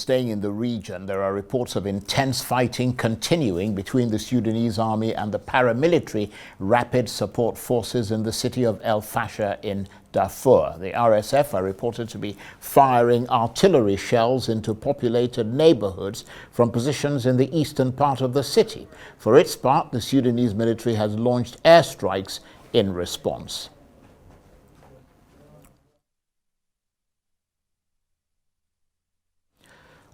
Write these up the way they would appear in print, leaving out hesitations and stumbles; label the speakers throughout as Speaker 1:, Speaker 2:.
Speaker 1: staying in the region, there are reports of intense fighting continuing between the Sudanese army and the paramilitary rapid support forces in the city of El Fasher in Darfur. The RSF are reported to be firing artillery shells into populated neighborhoods from positions in the eastern part of the city. For its part, the Sudanese military has launched airstrikes in response.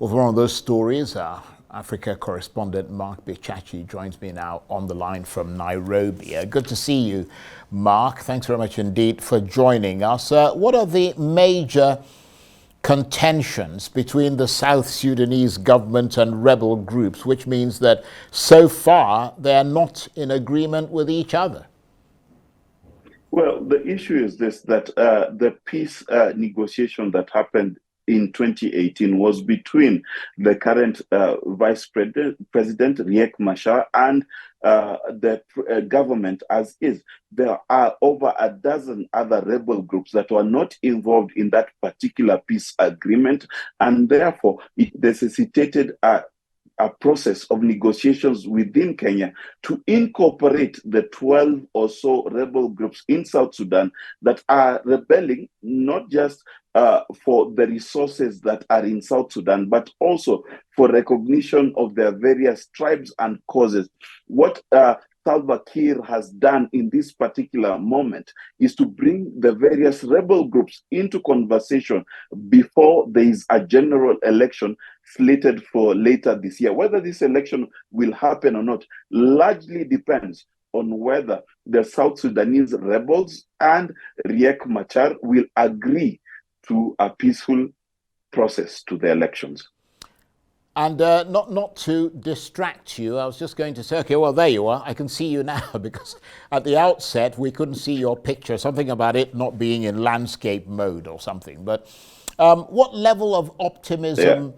Speaker 1: Well, for one of those stories, our Africa correspondent Mark Bichachi joins me now on the line from Nairobi. Good to see you, Mark. Thanks very much indeed for joining us. What are the major contentions between the South Sudanese government and rebel groups, which means that so far they're not in agreement with each other?
Speaker 2: Well, the issue is this, that the peace negotiation that happened in 2018 was between the current Vice President Riek Machar and the government as is. There are over a dozen other rebel groups that were not involved in that particular peace agreement, and therefore it necessitated a process of negotiations within Kenya to incorporate the 12 or so rebel groups in South Sudan that are rebelling, not just for the resources that are in South Sudan, but also for recognition of their various tribes and causes. What Salva Kiir has done in this particular moment is to bring the various rebel groups into conversation before there is a general election slated for later this year. Whether this election will happen or not largely depends on whether the South Sudanese rebels and Riek Machar will agree to a peaceful process to the elections.
Speaker 1: And not to distract you, I was just going to say, okay, well, there you are. I can see you now, because at the outset, we couldn't see your picture, something about it not being in landscape mode or something. But what level of optimism,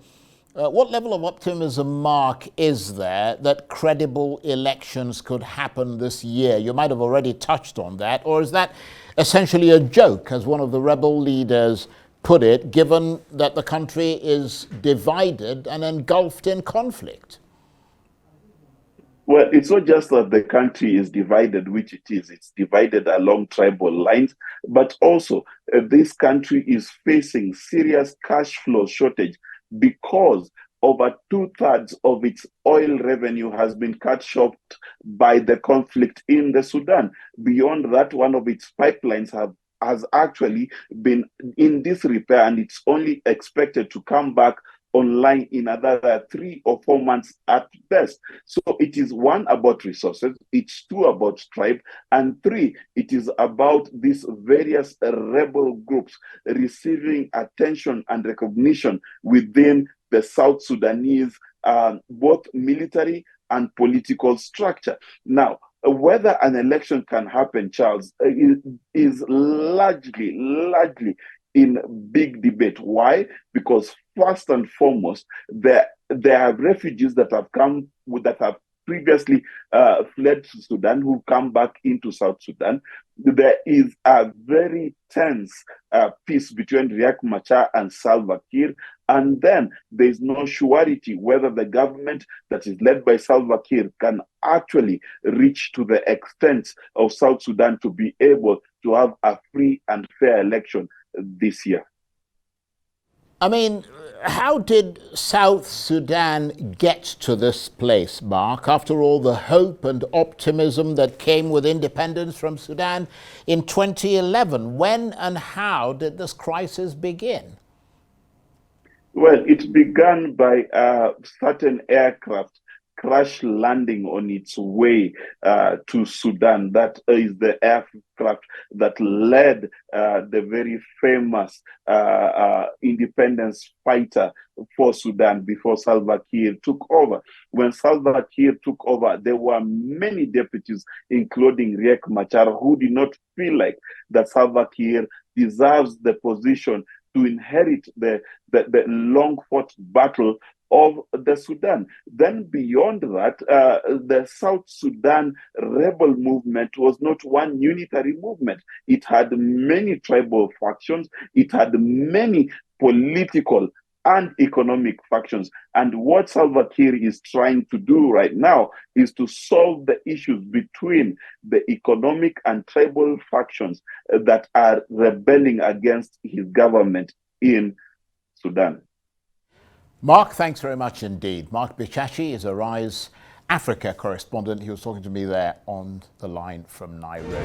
Speaker 1: Mark, is there that credible elections could happen this year? You might have already touched on that. Or is that essentially a joke, as one of the rebel leaders put it, given that the country is divided and engulfed in conflict?
Speaker 2: Well, it's not just that the country is divided, which it is. It's divided along tribal lines, but also this country is facing serious cash flow shortage because over 2/3 of its oil revenue has been cut short by the conflict in the Sudan. Beyond that, one of its pipelines has actually been in disrepair, and it's only expected to come back online in another 3 or 4 months at best. So it is, one, about resources, it's two, about tribe, and three, it is about these various rebel groups receiving attention and recognition within the South Sudanese, both military and political structure. Now, whether an election can happen, Charles, is largely in big debate. Why? Because first and foremost, there are refugees that have come, that have previously fled to Sudan, who come back into South Sudan. There is a very tense peace between Riek Machar and Salva Kiir. And then there is no surety whether the government that is led by Salva Kiir can actually reach to the extent of South Sudan to be able to have a free and fair election this year.
Speaker 1: I mean, how did South Sudan get to this place, Mark, after all the hope and optimism that came with independence from Sudan in 2011? When and how did this crisis begin?
Speaker 2: Well, it began by certain aircraft crash landing on its way to Sudan. That is the aircraft that led the very famous independence fighter for Sudan before Salva Kiir took over. When Salva Kiir took over, there were many deputies, including Riek Machar, who did not feel like that Salva Kiir deserves the position to inherit the long-fought battle of the Sudan. Then beyond that, the South Sudan rebel movement was not one unitary movement. It had many tribal factions. It had many political and economic factions. And what Salva Kiir is trying to do right now is to solve the issues between the economic and tribal factions that are rebelling against his government in Sudan.
Speaker 1: Mark, thanks very much indeed. Mark Bichachi is a Rise Africa correspondent. He was talking to me there on the line from Nairobi.